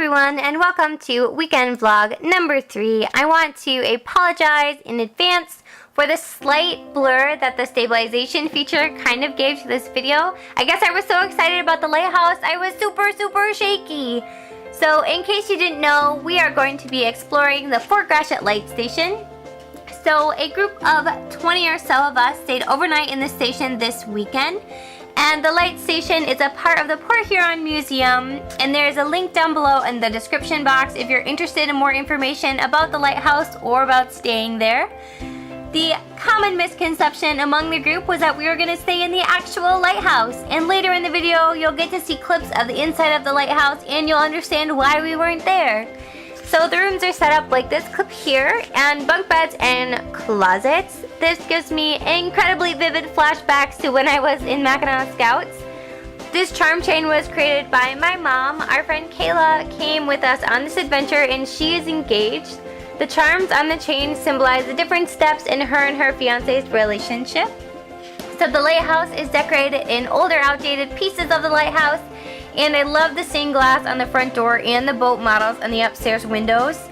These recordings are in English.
everyone, and welcome to weekend vlog number 3. I want to apologize in advance for the slight blur that the stabilization feature kind of gave to this video. I guess I was so excited about the lighthouse, I was super shaky. So in case you didn't know, we are going to be exploring the Fort Gratiot Light Station. So a group of 20 or so of us stayed overnight in the station this weekend. And the light station is a part of the Port Huron Museum, and there's a link down below in the description box if you're interested in more information about the lighthouse or about staying there. The common misconception among the group was that we were going to stay in the actual lighthouse, and later in the video you'll get to see clips of the inside of the lighthouse and you'll understand why we weren't there. So the rooms are set up like this clip here, and bunk beds and closets. This gives me incredibly vivid flashbacks to when I was in Mackinac Scouts. This charm chain was created by my mom. Our friend Kayla came with us on this adventure and she is engaged. The charms on the chain symbolize the different steps in her and her fiance's relationship. So the lighthouse is decorated in older, outdated pieces of the lighthouse, and I love the stained glass on the front door and the boat models on the upstairs windows.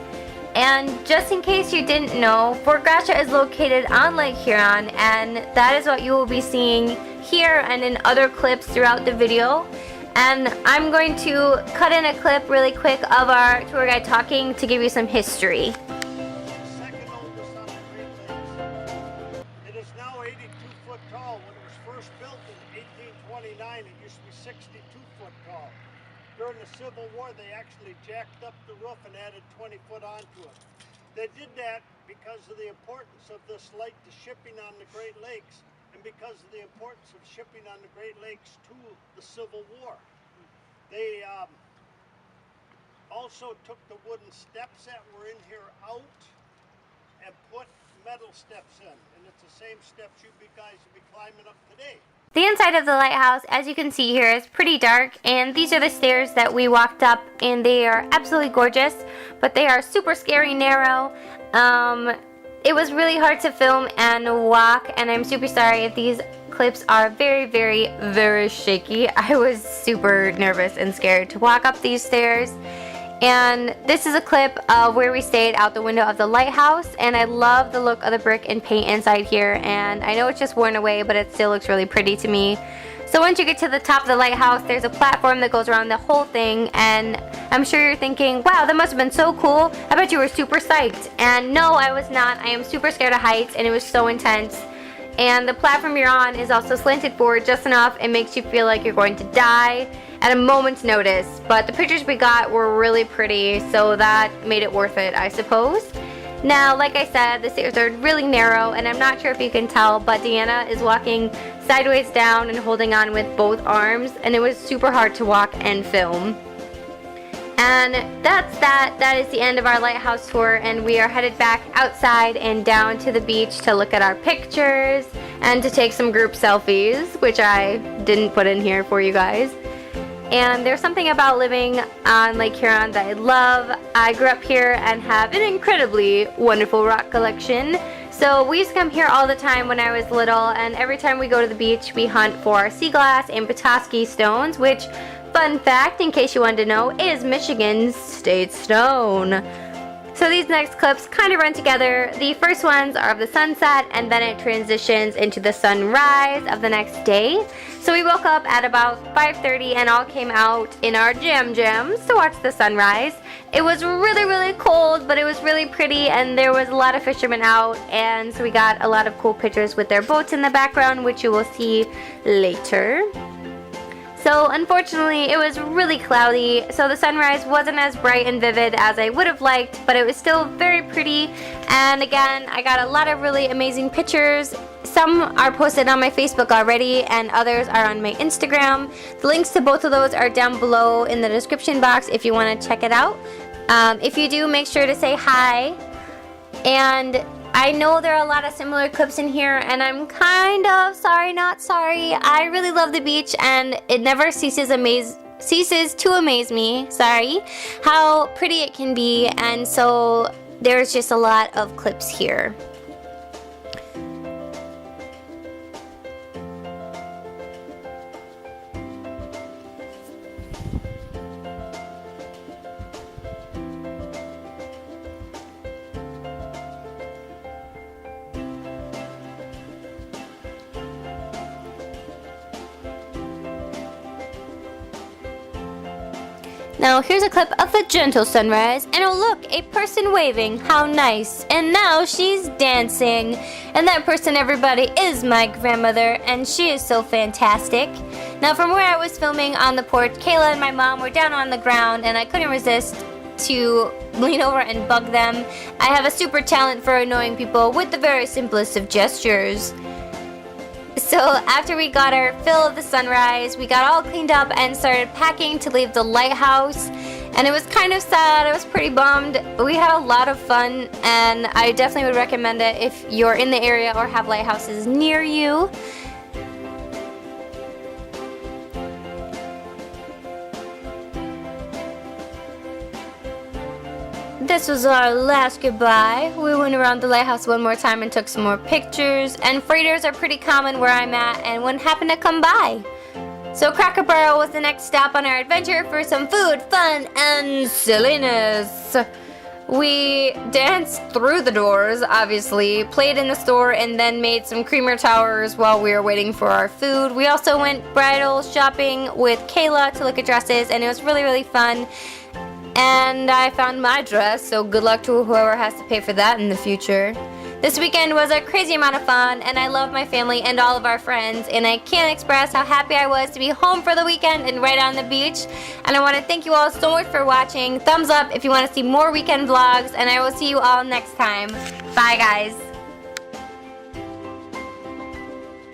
And just in case you didn't know, Fort Gratiot is located on Lake Huron, and that is what you will be seeing here and in other clips throughout the video. And I'm going to cut in a clip really quick of our tour guide talking to give you some history. Second oldest on the Great Lakes. It is now 82 foot tall. When it was first built in 1829, it used to be 62 foot tall. During the Civil War, they actually jacked up the roof and added 20 foot onto it. They did that because of the importance of this light to shipping on the Great Lakes, and because of the importance of shipping on the Great Lakes to the Civil War. They also took the wooden steps that were in here out and put metal steps in, and it's the same steps you guys will be climbing up today. The inside of the lighthouse, as you can see here, is pretty dark, and these are the stairs that we walked up, and they are absolutely gorgeous, but they are super scary narrow. It was really hard to film and walk, and I'm super sorry if these clips are very shaky. I was super nervous and scared to walk up these stairs. And this is a clip of where we stayed out the window of the lighthouse, and I love the look of the brick and paint inside here, and I know it's just worn away, but it still looks really pretty to me. So once you get to the top of the lighthouse, there's a platform that goes around the whole thing, and I'm sure you're thinking, wow, that must have been so cool. I bet you were super psyched. And no, I was not. I am super scared of heights, and it was so intense. And the platform you're on is also slanted forward just enough. It makes you feel like you're going to die at a moment's notice. But the pictures we got were really pretty, so that made it worth it, I suppose. Now, like I said, the stairs are really narrow, and I'm not sure if you can tell, but Deanna is walking sideways down and holding on with both arms, and it was super hard to walk and film. And that's that. That is the end of our lighthouse tour, and we are headed back outside and down to the beach to look at our pictures and to take some group selfies, which I didn't put in here for you guys. And there's something about living on Lake Huron that I love. I grew up here and have an incredibly wonderful rock collection. So we used to come here all the time when I was little, and every time we go to the beach we hunt for sea glass and Petoskey stones, which, fun fact, in case you wanted to know, is Michigan's state stone. So these next clips kind of run together. The first ones are of the sunset, and then it transitions into the sunrise of the next day. So we woke up at about 5:30 and all came out in our jams to watch the sunrise. It was really cold, but it was really pretty, and there was a lot of fishermen out, and so we got a lot of cool pictures with their boats in the background, which you will see later. So unfortunately it was really cloudy, so the sunrise wasn't as bright and vivid as I would have liked, but it was still very pretty. And again, I got a lot of really amazing pictures. Some are posted on my Facebook already, and others are on my Instagram. The links to both of those are down below in the description box if you want to check it out. If you do, make sure to say hi. And I know there are a lot of similar clips in here, and I'm kind of sorry, not sorry. I really love the beach, and it never ceases to amaze me, sorry, how pretty it can be, and so there's just a lot of clips here. Now here's a clip of a gentle sunrise, and oh look, a person waving, how nice. And now she's dancing. And that person, everybody, is my grandmother, and she is so fantastic. Now from where I was filming on the porch, Kayla and my mom were down on the ground, and I couldn't resist to lean over and bug them. I have a super talent for annoying people with the very simplest of gestures. So after we got our fill of the sunrise, we got all cleaned up and started packing to leave the lighthouse. And it was kind of sad, I was pretty bummed. We had a lot of fun, and I definitely would recommend it if you're in the area or have lighthouses near you. This was our last goodbye. We went around the lighthouse one more time and took some more pictures, and freighters are pretty common where I'm at and wouldn't happen to come by. So Cracker Barrel was the next stop on our adventure for some food, fun, and silliness. We danced through the doors, obviously, played in the store, and then made some creamer towers while we were waiting for our food. We also went bridal shopping with Kayla to look at dresses, and it was really, really fun. And I found my dress, so good luck to whoever has to pay for that in the future. This weekend was a crazy amount of fun, and I love my family and all of our friends, and I can't express how happy I was to be home for the weekend and right on the beach. And I want to thank you all so much for watching. Thumbs up if you want to see more weekend vlogs, and I will see you all next time. Bye, guys.